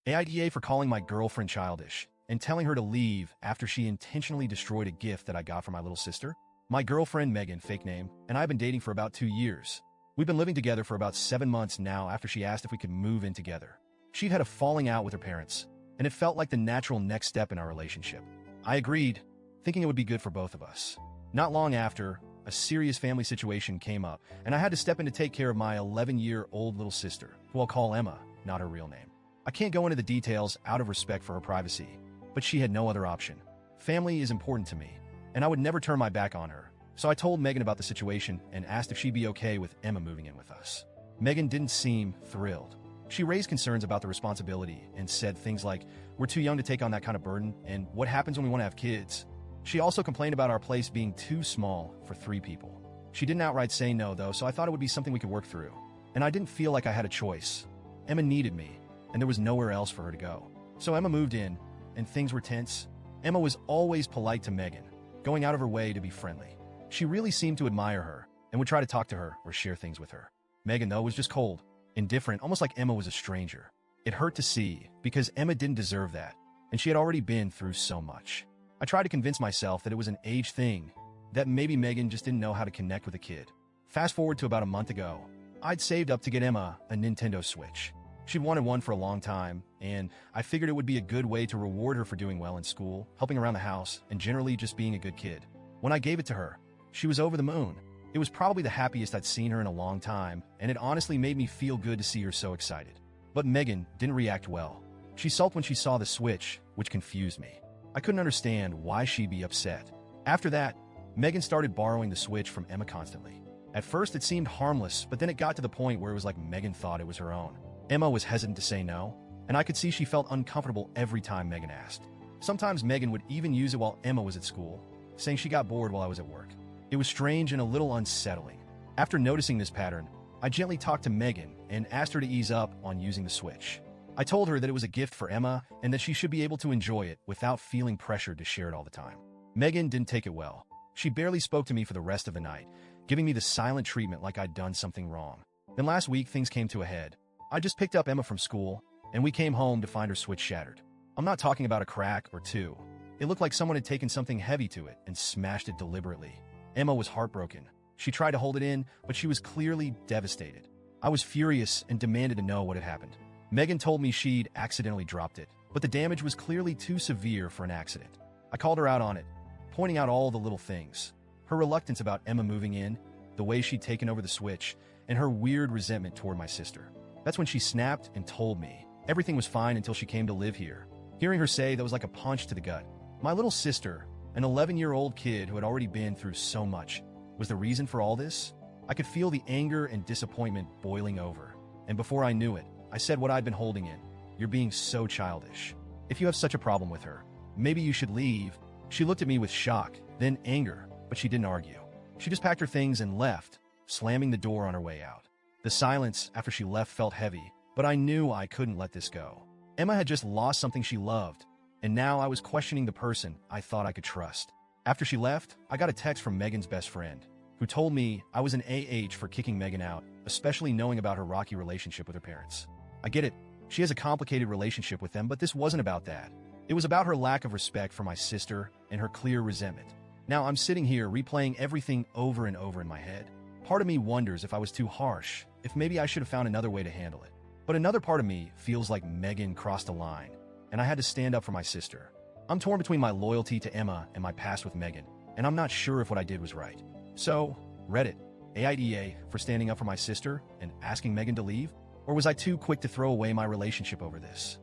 AITA for calling my girlfriend childish and telling her to leave after she intentionally destroyed a gift that I got for my little sister. My girlfriend Megan, fake name, and I have been dating for about 2 years. We've been living together for about 7 months now after she asked if we could move in together. She'd had a falling out with her parents, and it felt like the natural next step in our relationship. I agreed, thinking it would be good for both of us. Not long after, a serious family situation came up, and I had to step in to take care of my 11-year-old little sister, who I'll call Emma, not her real name. I can't go into the details out of respect for her privacy, but she had no other option. Family is important to me, and I would never turn my back on her, so I told Megan about the situation and asked if she'd be okay with Emma moving in with us. Megan didn't seem thrilled. She raised concerns about the responsibility and said things like, "We're too young to take on that kind of burden, and what happens when we want to have kids?" She also complained about our place being too small for 3 people. She didn't outright say no, though, so I thought it would be something we could work through. And I didn't feel like I had a choice. Emma needed me, and there was nowhere else for her to go. So Emma moved in, and things were tense. Emma was always polite to Megan, going out of her way to be friendly. She really seemed to admire her, and would try to talk to her or share things with her. Megan, though, was just cold, indifferent, almost like Emma was a stranger. It hurt to see, because Emma didn't deserve that, and she had already been through so much. I tried to convince myself that it was an age thing, that maybe Megan just didn't know how to connect with a kid. Fast forward to about a month ago, I'd saved up to get Emma a Nintendo Switch. She'd wanted one for a long time, and I figured it would be a good way to reward her for doing well in school, helping around the house, and generally just being a good kid. When I gave it to her, she was over the moon. It was probably the happiest I'd seen her in a long time, and it honestly made me feel good to see her so excited. But Megan didn't react well. She sulked when she saw the Switch, which confused me. I couldn't understand why she'd be upset. After that, Megan started borrowing the Switch from Emma constantly. At first, it seemed harmless, but then it got to the point where it was like Megan thought it was her own. Emma was hesitant to say no, and I could see she felt uncomfortable every time Megan asked. Sometimes Megan would even use it while Emma was at school, saying she got bored while I was at work. It was strange and a little unsettling. After noticing this pattern, I gently talked to Megan and asked her to ease up on using the Switch. I told her that it was a gift for Emma and that she should be able to enjoy it without feeling pressured to share it all the time. Megan didn't take it well. She barely spoke to me for the rest of the night, giving me the silent treatment like I'd done something wrong. Then last week, things came to a head. I just picked up Emma from school, and we came home to find her Switch shattered. I'm not talking about a crack or two. It looked like someone had taken something heavy to it and smashed it deliberately. Emma was heartbroken. She tried to hold it in, but she was clearly devastated. I was furious and demanded to know what had happened. Megan told me she'd accidentally dropped it, but the damage was clearly too severe for an accident. I called her out on it, pointing out all the little things. Her reluctance about Emma moving in, the way she'd taken over the Switch, and her weird resentment toward my sister. That's when she snapped and told me everything was fine until she came to live here. Hearing her say that was like a punch to the gut. My little sister, an 11-year-old kid who had already been through so much, was the reason for all this? I could feel the anger and disappointment boiling over, and before I knew it, I said what I'd been holding in. "You're being so childish. If you have such a problem with her, maybe you should leave." She looked at me with shock, then anger, but she didn't argue. She just packed her things and left, slamming the door on her way out. The silence after she left felt heavy, but I knew I couldn't let this go. Emma had just lost something she loved, and now I was questioning the person I thought I could trust. After she left, I got a text from Megan's best friend, who told me I was an AH for kicking Megan out, especially knowing about her rocky relationship with her parents. I get it. She has a complicated relationship with them, but this wasn't about that. It was about her lack of respect for my sister and her clear resentment. Now I'm sitting here replaying everything over and over in my head. Part of me wonders if I was too harsh, if maybe I should have found another way to handle it. But another part of me feels like Megan crossed a line, and I had to stand up for my sister. I'm torn between my loyalty to Emma and my past with Megan, and I'm not sure if what I did was right. So, Reddit, AITA for standing up for my sister and asking Megan to leave? Or was I too quick to throw away my relationship over this?